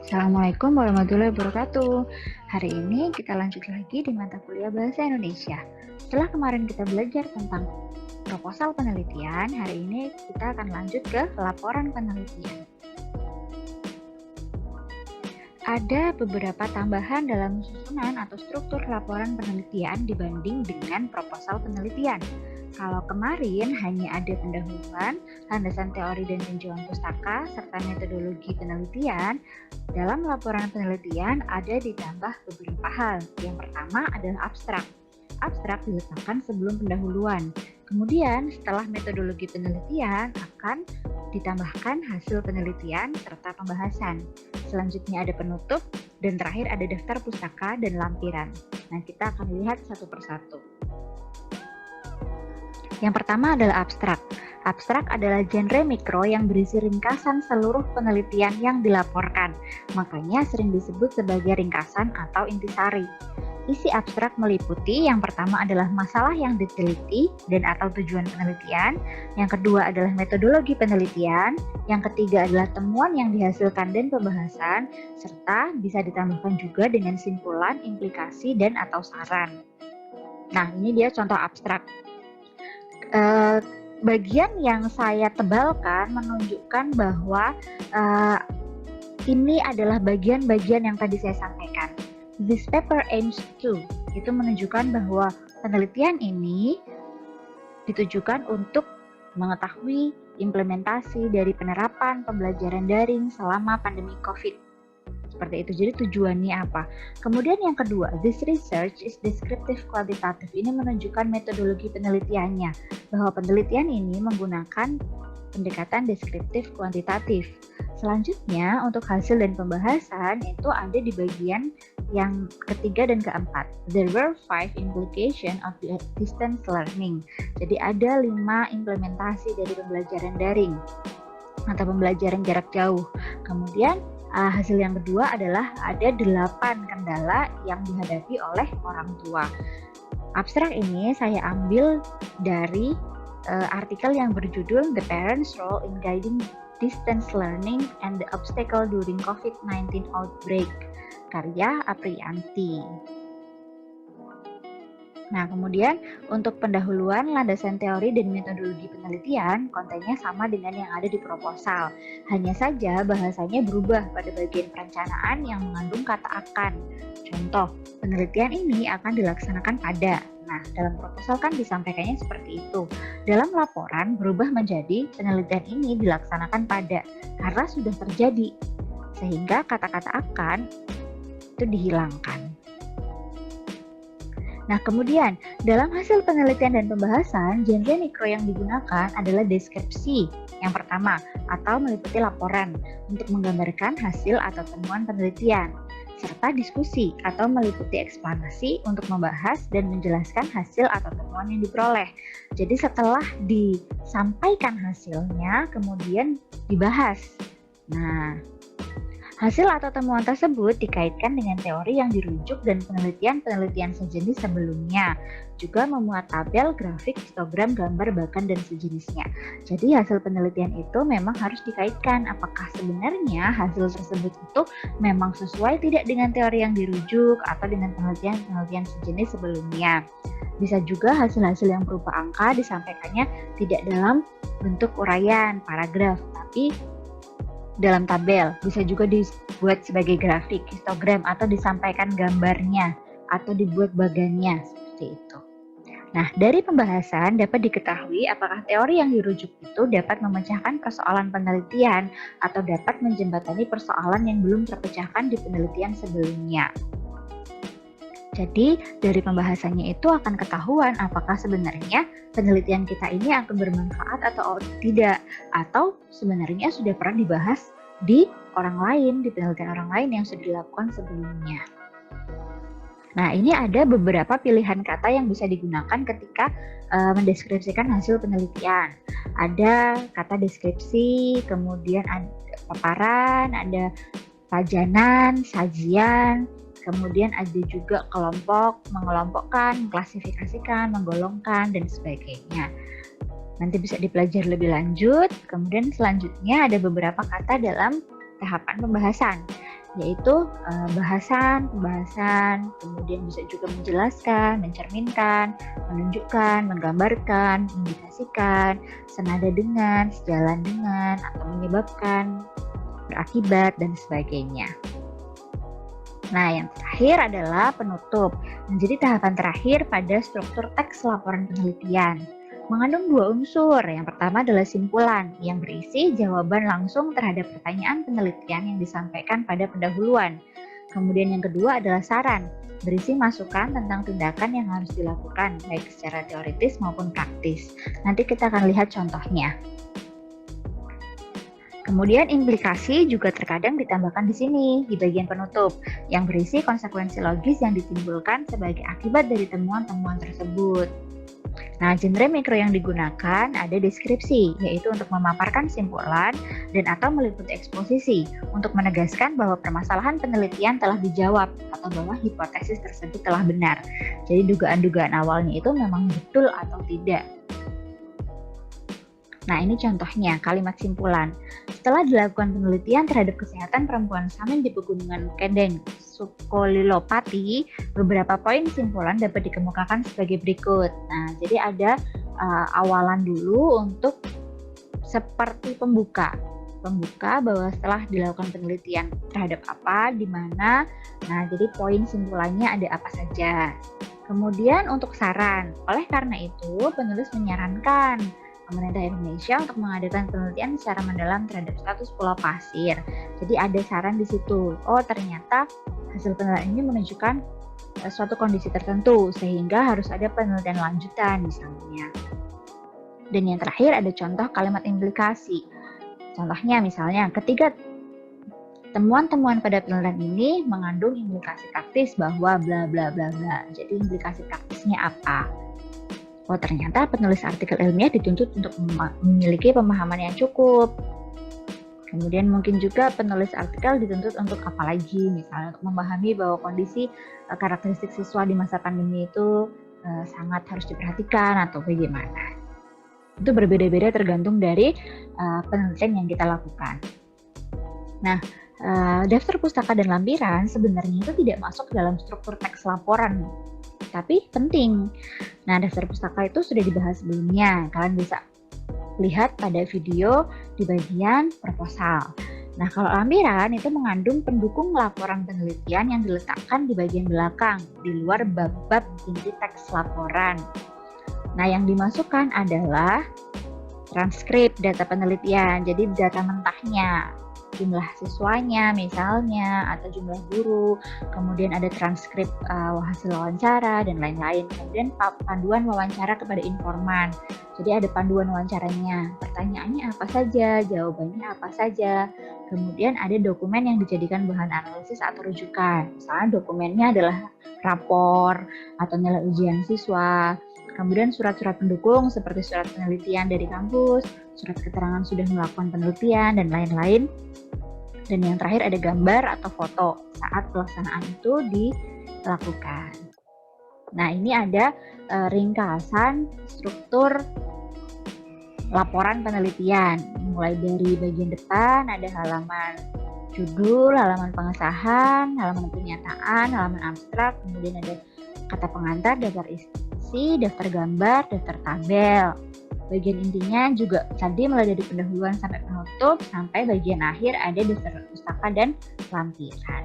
Assalamualaikum warahmatullahi wabarakatuh. Hari ini kita lanjut lagi di mata kuliah Bahasa Indonesia. Setelah kemarin kita belajar tentang proposal penelitian, hari ini kita akan lanjut ke laporan penelitian. Ada beberapa tambahan dalam susunan atau struktur laporan penelitian dibanding dengan proposal penelitian. Kalau kemarin hanya ada pendahuluan, landasan teori dan tinjauan pustaka, serta metodologi penelitian, dalam laporan penelitian ada ditambah beberapa hal. Yang pertama adalah abstrak. Abstrak diletakkan sebelum pendahuluan. Kemudian setelah metodologi penelitian akan ditambahkan hasil penelitian serta pembahasan. Selanjutnya ada penutup, dan terakhir ada daftar pustaka dan lampiran. Nah, kita akan lihat satu persatu. Yang pertama adalah abstrak. Abstrak adalah genre mikro yang berisi ringkasan seluruh penelitian yang dilaporkan. Makanya sering disebut sebagai ringkasan atau intisari. Isi abstrak meliputi yang pertama adalah masalah yang diteliti dan atau tujuan penelitian. Yang kedua adalah metodologi penelitian. Yang ketiga adalah temuan yang dihasilkan dan pembahasan. Serta bisa ditambahkan juga dengan simpulan, implikasi, dan atau saran. Nah, ini dia contoh abstrak. Bagian yang saya tebalkan menunjukkan bahwa ini adalah bagian-bagian yang tadi saya sampaikan. This paper aims to, itu menunjukkan bahwa penelitian ini ditujukan untuk mengetahui implementasi dari penerapan pembelajaran daring selama pandemi COVID. Seperti itu, jadi tujuannya apa? Kemudian yang kedua, this research is descriptive qualitative. Ini menunjukkan metodologi penelitiannya, bahwa penelitian ini menggunakan pendekatan deskriptif kuantitatif. Selanjutnya, untuk hasil dan pembahasan itu ada di bagian yang ketiga dan keempat. There were 5 implications of the distance learning. Jadi ada 5 implementasi dari pembelajaran daring atau pembelajaran jarak jauh. Kemudian hasil yang kedua adalah ada 8 kendala yang dihadapi oleh orang tua. Abstrak ini saya ambil dari artikel yang berjudul The Parents' Role in Guiding Distance Learning and the Obstacle During COVID-19 Outbreak, karya Aprianti. Nah, kemudian untuk pendahuluan, landasan teori dan metodologi penelitian, kontennya sama dengan yang ada di proposal. Hanya saja bahasanya berubah pada bagian perencanaan yang mengandung kata akan. Contoh, penelitian ini akan dilaksanakan pada. Nah, dalam proposal kan disampaikannya seperti itu. Dalam laporan berubah menjadi penelitian ini dilaksanakan pada, karena sudah terjadi. Sehingga kata-kata akan itu dihilangkan. Nah, kemudian dalam hasil penelitian dan pembahasan, genre mikro yang digunakan adalah deskripsi yang pertama atau meliputi laporan untuk menggambarkan hasil atau temuan penelitian, serta diskusi atau meliputi eksplanasi untuk membahas dan menjelaskan hasil atau temuan yang diperoleh. Jadi setelah disampaikan hasilnya, kemudian dibahas. Nah, hasil atau temuan tersebut dikaitkan dengan teori yang dirujuk dan penelitian-penelitian sejenis sebelumnya. Juga memuat tabel, grafik, histogram, gambar, bahkan dan sejenisnya. Jadi hasil penelitian itu memang harus dikaitkan apakah sebenarnya hasil tersebut itu memang sesuai tidak dengan teori yang dirujuk atau dengan penelitian-penelitian sejenis sebelumnya. Bisa juga hasil-hasil yang berupa angka disampaikannya tidak dalam bentuk uraian, paragraf, tapi dalam tabel. Bisa juga dibuat sebagai grafik, histogram, atau disampaikan gambarnya, atau dibuat bagannya, seperti itu. Nah, dari pembahasan dapat diketahui apakah teori yang dirujuk itu dapat memecahkan persoalan penelitian atau dapat menjembatani persoalan yang belum terpecahkan di penelitian sebelumnya. Jadi, dari pembahasannya itu akan ketahuan apakah sebenarnya penelitian kita ini akan bermanfaat atau tidak, atau sebenarnya sudah pernah dibahas di orang lain, di penelitian orang lain yang sudah dilakukan sebelumnya. Nah, ini ada beberapa pilihan kata yang bisa digunakan ketika mendeskripsikan hasil penelitian. Ada kata deskripsi, kemudian ada paparan, ada pajanan, sajian, kemudian ada juga kelompok, mengelompokkan, mengklasifikasikan, menggolongkan, dan sebagainya. Nanti bisa dipelajari lebih lanjut. Kemudian selanjutnya ada beberapa kata dalam tahapan pembahasan. yaitu bahasan, pembahasan, kemudian bisa juga menjelaskan, mencerminkan, menunjukkan, menggambarkan, mengindikasikan, senada dengan, sejalan dengan, atau menyebabkan, berakibat, dan sebagainya. Nah, yang terakhir adalah penutup, menjadi tahapan terakhir pada struktur teks laporan penelitian. Mengandung dua unsur. Yang pertama adalah simpulan yang berisi jawaban langsung terhadap pertanyaan penelitian yang disampaikan pada pendahuluan. Kemudian yang kedua adalah saran, berisi masukan tentang tindakan yang harus dilakukan, baik secara teoritis maupun praktis. Nanti kita akan lihat contohnya. Kemudian implikasi juga terkadang ditambahkan di sini, di bagian penutup, yang berisi konsekuensi logis yang ditimbulkan sebagai akibat dari temuan-temuan tersebut. Nah, genre mikro yang digunakan ada deskripsi, yaitu untuk memaparkan simpulan dan atau meliputi eksposisi, untuk menegaskan bahwa permasalahan penelitian telah dijawab atau bahwa hipotesis tersebut telah benar. Jadi dugaan-dugaan awalnya itu memang betul atau tidak. Nah, ini contohnya kalimat simpulan. Setelah dilakukan penelitian terhadap kesehatan perempuan Samin di Pegunungan Kendeng, Sukolilopati, beberapa poin simpulan dapat dikemukakan sebagai berikut. Nah, jadi ada awalan dulu untuk seperti pembuka bahwa setelah dilakukan penelitian terhadap apa, di mana. Nah, jadi poin simpulannya ada apa saja. Kemudian untuk saran, oleh karena itu penulis menyarankan pemerintah Indonesia untuk mengadakan penelitian secara mendalam terhadap status pulau pasir. Jadi ada saran di situ. Oh, ternyata hasil penelitian ini menunjukkan suatu kondisi tertentu sehingga harus ada penelitian lanjutan misalnya. Dan yang terakhir ada contoh kalimat implikasi. Contohnya misalnya ketika temuan-temuan pada penelitian ini mengandung implikasi praktis bahwa bla bla bla bla. Jadi implikasi praktisnya apa? Oh, ternyata penulis artikel ilmiah dituntut untuk memiliki pemahaman yang cukup. Kemudian mungkin juga penulis artikel dituntut untuk apa lagi? Misalnya untuk memahami bahwa kondisi karakteristik siswa di masa pandemi itu sangat harus diperhatikan atau bagaimana. Itu berbeda-beda tergantung dari penelitian yang kita lakukan. Nah, daftar pustaka dan lampiran sebenarnya itu tidak masuk dalam struktur teks laporan, tapi penting. Nah, daftar pustaka itu sudah dibahas sebelumnya. Kalian bisa lihat pada video di bagian proposal. Nah, kalau lampiran itu mengandung pendukung laporan penelitian yang diletakkan di bagian belakang, di luar bab-bab inti teks laporan. Nah, yang dimasukkan adalah transkrip data penelitian, jadi data mentahnya, jumlah siswanya misalnya, atau jumlah guru, kemudian ada transkrip hasil wawancara, dan lain-lain. Kemudian panduan wawancara kepada informan. Jadi ada panduan wawancaranya, pertanyaannya apa saja, jawabannya apa saja. Kemudian ada dokumen yang dijadikan bahan analisis atau rujukan. Misalnya dokumennya adalah rapor atau nilai ujian siswa. Kemudian surat-surat pendukung seperti surat penelitian dari kampus, surat keterangan sudah melakukan penelitian, dan lain-lain. Dan yang terakhir ada gambar atau foto saat pelaksanaan itu dilakukan. Nah, ini ada ringkasan struktur laporan penelitian. Mulai dari bagian depan ada halaman judul, halaman pengesahan, halaman pernyataan, halaman abstrak, kemudian ada kata pengantar, daftar isi, daftar gambar, daftar tabel. Bagian intinya juga tadi mulai dari pendahuluan sampai penutup, sampai bagian akhir ada daftar pustaka dan lampiran.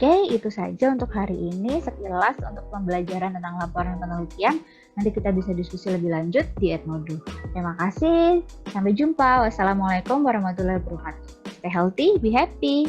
Oke, itu saja untuk hari ini sekilas untuk pembelajaran tentang laporan penelitian. Nanti kita bisa diskusi lebih lanjut di Edmodo. Terima kasih, sampai jumpa. Wassalamualaikum warahmatullahi wabarakatuh. Stay healthy, be happy.